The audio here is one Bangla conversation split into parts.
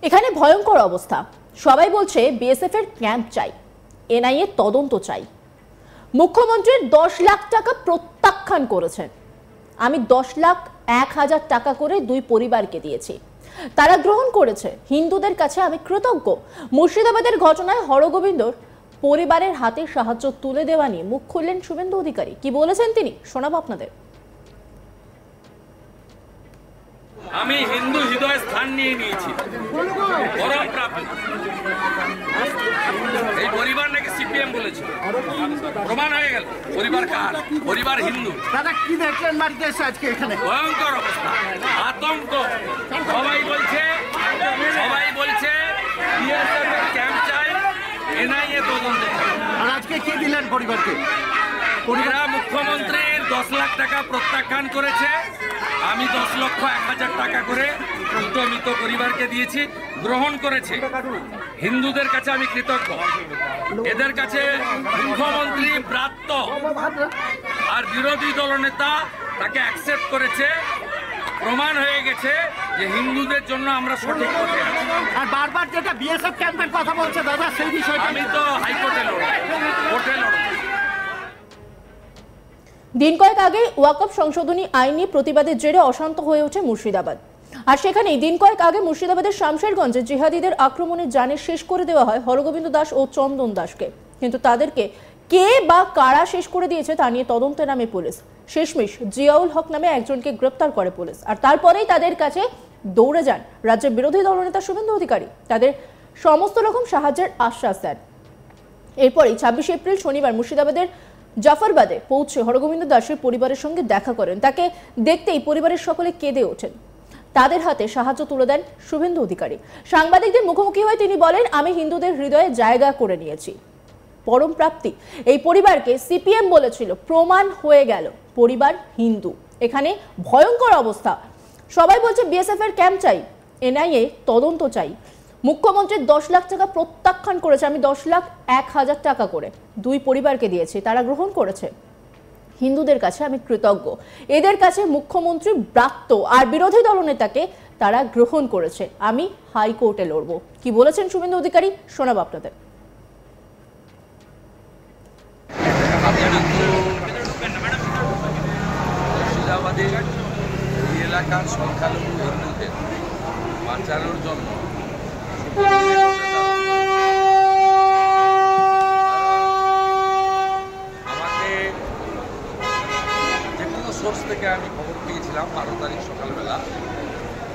এখানে ভয়ঙ্কর অবস্থা। সবাই বলছে বিএসএফ এর ক্যাম্প চাই, এনআইএ তদন্ত চাই। মুখ্যমন্ত্রীর 10 লাখ টাকা প্রত্যাখ্যান করেছেন। আমি 10,01,000 টাকা করে দুই পরিবারকে দিয়েছি, তারা গ্রহণ করেছে। হিন্দুদের কাছে আমি কৃতজ্ঞ। মুর্শিদাবাদের ঘটনায় হরগোবিন্দর পরিবারের হাতে সাহায্য তুলে দেওয়া নিয়ে মুখ খুললেন শুভেন্দু অধিকারী। কি বলেছেন তিনি শোনাবো আপনাদের। আমি হিন্দু হৃদয় স্থান নিয়ে নিয়েছি, পরম প্রাপ্য। এই পরিবার নাকি সিপিএম বলেছিল, প্রমাণ হয়ে গেল। পরিবার কার? পরিবার হিন্দু। দাদা কি দেখলেন বাড়িতে এসে আজকে এখানে? ভয়ঙ্কর অবস্থা, আতঙ্ক। সবাই বলছে বিএসএফ এর ক্যাম্প চাই, এনআইএ তদন্ত চাই। আর আজকে কি দিলেন পরিবারকে? এরা মুখ্যমন্ত্রীর 10 লাখ টাকা প্রত্যাখ্যান করেছে। আমি 10,01,000 টাকা করে দুটো মৃত পরিবারকে দিয়েছি, গ্রহণ করেছে। হিন্দুদের কাছে আমি কৃতজ্ঞ। এদের কাছে মুখ্যমন্ত্রী ব্রাত্য আর বিরোধী দলনেতা তাকে অ্যাকসেপ্ট করেছে। প্রমাণ হয়ে গেছে যে হিন্দুদের জন্য আমরা সঠিক পথে আছি। আর বারবার যেটা বিএসএফ ক্যাম্পের কথা বলছে দাদা, সেই বিষয়টা আমি তো হাইকোর্টে লড়ব, কোর্টে লড়ব। দিন কয়েক আগে ওয়াকফ সংশোধনী আইন নিয়ে প্রতিবাদের জেরে অশান্ত হয়ে ওঠে মুর্শিদাবাদ। আর সেখানেই দিন কয়েক আগে মুর্শিদাবাদের শামশেরগঞ্জে জিহাদিদের আক্রমণে জানে শেষ করে দেওয়া হয় হরগোবিন্দ দাস ও চন্দন দাসকে। কিন্তু তাদেরকে কে বা কারা শেষ করে দিয়েছে তা নিয়ে তদন্তে নামে পুলিশ। শেষমেশ জিয়াউল হক নামে একজনকে গ্রেপ্তার করে পুলিশ। আর তারপরেই তাদের কাছে দৌড়ে যান রাজ্যের বিরোধী দলনেতা শুভেন্দু অধিকারী। তাদের সমস্ত রকম সাহায্যের আশ্বাস দেন। এরপরই 26 এপ্রিল শনিবার মুর্শিদাবাদের জাফরবাদে পৌঁছে হরগোবিন্দ দাসের পরিবারের সঙ্গে দেখা করেন। তাকে দেখতেই পরিবারের সকলে কেঁদে ওঠেন। তাদের হাতে সাহায্য তুলে দেন শুভেন্দু অধিকারী। সাংবাদিকদের মুখোমুখি হয়ে তিনি বলেন, আমি হিন্দুদের হৃদয়ে জায়গা করে নিয়েছি। পরম প্রাপ্তি। এই পরিবারকে সিপিএম বলেছিল, প্রমাণ হয়ে গেল পরিবার হিন্দু। এখানে ভয়ঙ্কর অবস্থা। সবাই বলছে বিএসএফ এর ক্যাম্প চাই, এনআইএ তদন্ত চাই। মুখ্যমন্ত্রীর 10 লাখ টাকা প্রত্যাখ্যান করেছে। আমি 10,01,000 টাকা করে দুই পরিবারকে দিয়েছি, তারা গ্রহণ করেছে। হিন্দুদের কাছে আমি কৃতজ্ঞ। এদের কাছে মুখ্যমন্ত্রী ব্রাত্য আর বিরোধী দলনেতাকে তারা গ্রহণ করেছে। আমি হাইকোর্টে লড়ব। কি বলেছেন শুভেন্দু অধিকারী শোনাবো আপনাদের। মুর্শিদাবাদের এই এলাকার সংখ্যালঘু হিন্দুদের বাঁচানোর জন্য আমাকে যে কোনো সোর্স থেকে আমি খবর পেয়েছিলাম 12 তারিখ সকালবেলা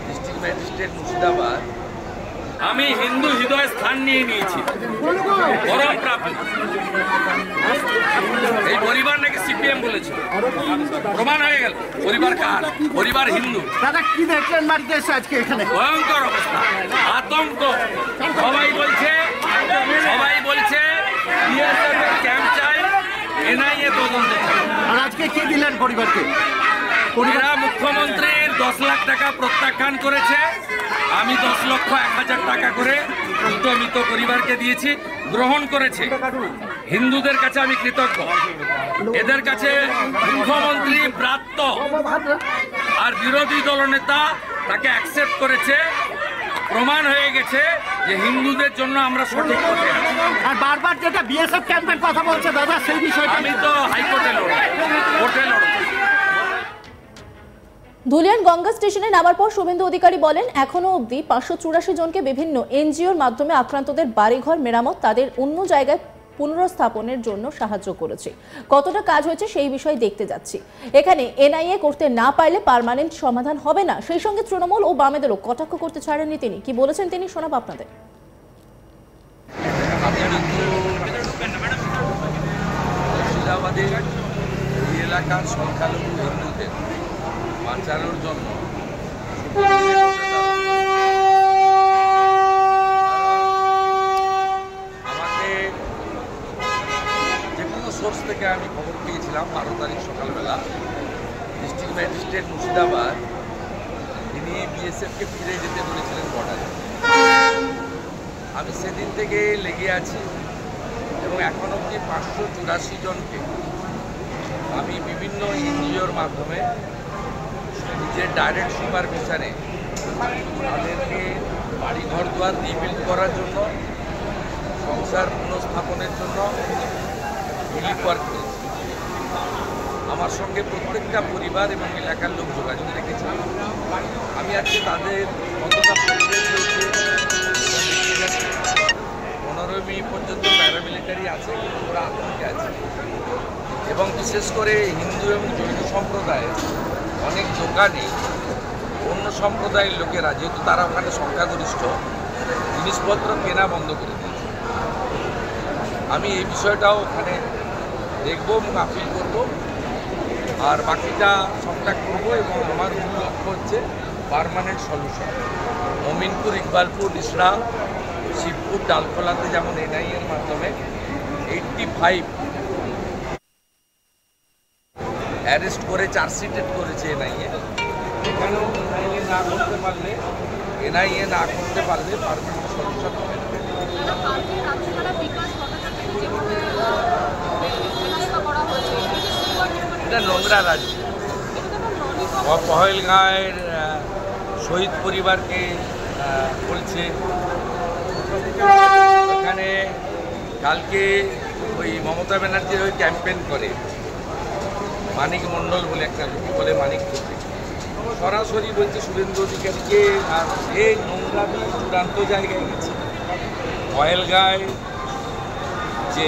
ডিস্ট্রিক্ট ম্যাজিস্ট্রেট মুর্শিদাবাদ। আমি হিন্দু হৃদয় স্থান নিয়ে নিয়েছি, পরম প্রাপ্য। এই পরিবার নাকি সিপিএম বলেছিল, প্রমাণ হয়ে গেল। পরিবার কার? পরিবার হিন্দু। দাদা কি দেখলেন বাড়িতে এসে আজকে এখানে? ভয়ঙ্কর অবস্থা, আতঙ্ক। সবাই বলছে বিএসএফ এর ক্যাম্প চাই, এনআইএ তদন্ত চাই। আর আজকে কি দিলেন পরিবারকে? এরা মুখ্যমন্ত্রীর 10 লাখ টাকা প্রত্যাখ্যান করেছে। আমি 10,01,000 টাকা করে দুটো মৃত পরিবারকে দিয়েছি, গ্রহণ করেছে। হিন্দুদের কাছে আমি কৃতজ্ঞ। এদের কাছে মুখ্যমন্ত্রী ব্রাত্য আর বিরোধী দলনেতা তাকে অ্যাকসেপ্ট করেছে। প্রমাণ হয়ে গেছে যে হিন্দুদের জন্য আমরা সঠিক পথে আছি। আর বারবার যেটা বিএসএফ ক্যাম্পের কথা বলছে দাদা, সেই বিষয়টা আমি তো হাইকোর্টে লড়ব, কোর্টে লড়ব। ধুলিয়ান গঙ্গা স্টেশনে নামার পর শুভেন্দু অধিকারী বলেন, এখনো অবধি 584 জনকে বিভিন্ন এনজিওর মাধ্যমে আক্রান্তদের বাড়িঘর মেরামত, তাদের অন্য জায়গায় পুনরস্থাপনের জন্য সাহায্য করেছে। কতটা কাজ হয়েছে সেই বিষয়ে দেখতে যাচ্ছি। এখানে এনআইএ করতে না পারলে পার্মানেন্ট সমাধান হবে না। সেই সঙ্গে তৃণমূল ও বামেদেরও কটাক্ষ করতে ছাড়েননি তিনি। কি বলেছেন তিনি শোনাবো আপনাদের। মুর্শিদাবাদের এই এলাকার সংখ্যালঘু হিন্দুদের বাঁচানোর জন্য আমাকে যে কোনো সোর্স থেকে আমি খবর পেয়েছিলাম 12 তারিখ সকালবেলা ডিস্ট্রিক্ট ম্যাজিস্ট্রেট মুর্শিদাবাদ তিনি বিএসএফকে ফিরে যেতে বলেছিলেন বর্ডারে। আমি সেদিন থেকে লেগে আছি এবং এখন অবধি 584 জনকে আমি বিভিন্ন এনজিওর মাধ্যমে নিজের ডাইরেক্ট সুপারভিশনে তাদেরকে বাড়ি ঘর দুয়ার রিবিল্ড করার জন্য, সংসার পুনঃস্থাপনের জন্য রিলিফ ওয়ার্ক করেছে। আমার সঙ্গে প্রত্যেকটা পরিবার এবং এলাকার লোক যোগাযোগ রেখেছে। আমি আজকে তাদের কতটা প্রোগ্রেস হয়েছে 15 মে পর্যন্ত প্যারামিলিটারি আছে, ওরা আতঙ্কে আছে। এবং বিশেষ করে হিন্দু এবং জৈন সম্প্রদায়ের অনেক দোকানে অন্য সম্প্রদায়ের লোকেরা, যেহেতু তারা ওখানে সংখ্যাগরিষ্ঠ, জিনিসপত্র কেনা বন্ধ করে দিয়েছে। আমি এই বিষয়টাও ওখানে দেখব এবং আপিল করব, আর বাকিটা সবটা করবো। এবং আমার মূল লক্ষ্য হচ্ছে পার্মানেন্ট সলিউশন। মমিনপুর, ইকবালপুর, ইসরা, শিবপুর, ডালখোলাতে যেমন এনআইএর মাধ্যমে 85 অ্যারেস্ট করে চার্জশিটেড করেছে এনআইএ। এখানেও এনআইএ না করতে পারলে পার্মানেন্ট সলিউশন হবে না। এটা নোংরা রাজনীতি। পহেলগাঁয়ের শহীদ পরিবারকে বলছে। এখানে কালকে ওই মমতা ব্যানার্জির ওই ক্যাম্পেন করে মানিক মণ্ডল বলে একটা লোক বলে, মানিক সরাসরি বলছে শুভেন্দু অধিকারীকে। আর এই নোংরামি চূড়ান্ত জায়গায় গেছে। পহেলগাঁয় যে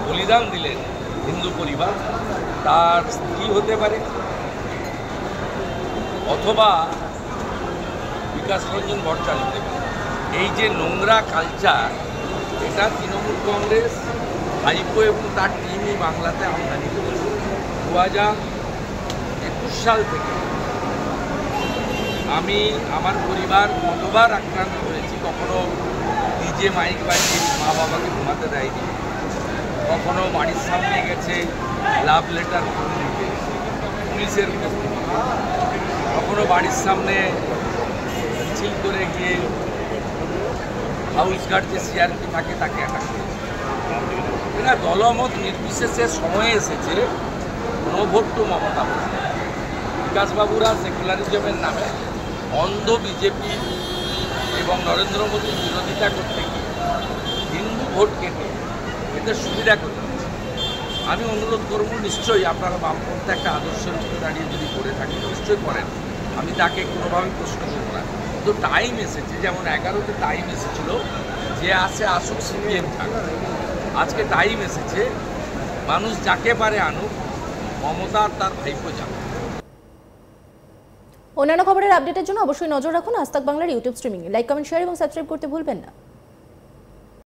বলিদান দিলেন হিন্দু পরিবার, তার স্ত্রী হতে পারে অথবা বিকাশ রঞ্জন ভট্টাচার্য। এই যে নোংরা কালচার, এটা তৃণমূল কংগ্রেস ভাইপো এবং তার টিমই বাংলাতে আমদানি করেছে। 2021 সাল থেকে আমি আমার পরিবার কতবার আক্রান্ত হয়েছি। কখনো নিজে মাইক বাজিয়ে মা বাবাকে ঘুমাতে দেয়নি, কখনো বাড়ির সামনে গেছে লাভ লেটার করে দিতে পুলিশের উপস্থিতি, কখনো বাড়ির সামনে মিছিল করে গিয়ে হাউস গার্ড যে সিআরপি থাকে তাকে অ্যাটাক করেছে। এরা দলমত নির্বিশেষে সময় এসেছে নো ভোট টু মমতা। বিকাশবাবুরা সেকুলারিজমের নামে অন্ধ বিজেপি এবং নরেন্দ্র মোদীর বিরোধিতা করতে গিয়ে হিন্দু ভোট কেটে এদের সুবিধা করে দিচ্ছে। আমি অনুরোধ করব, নিশ্চয়ই আপনারা বামপন্থী একটা আদর্শের উপরে দাঁড়িয়ে যদি করে থাকেন নিশ্চয়ই করেন, আমি তাকে কোনোভাবে প্রশ্ন করব না। কিন্তু টাইম এসেছে, যেমন 11তে টাইম এসেছিল যে আসুক সিপিএম থাকুক। আজকে টাইম এসেছে মানুষ যাকে পারে আনুক, মমতা আর তার ভাইপো যাবে। অন্যান্য খবরের আপডেটের জন্য অবশ্যই নজর রাখুন আজ তাক বাংলার YouTube streaming. Like, comment, share এবং সাবস্ক্রাইব করতে ভুলবেন না।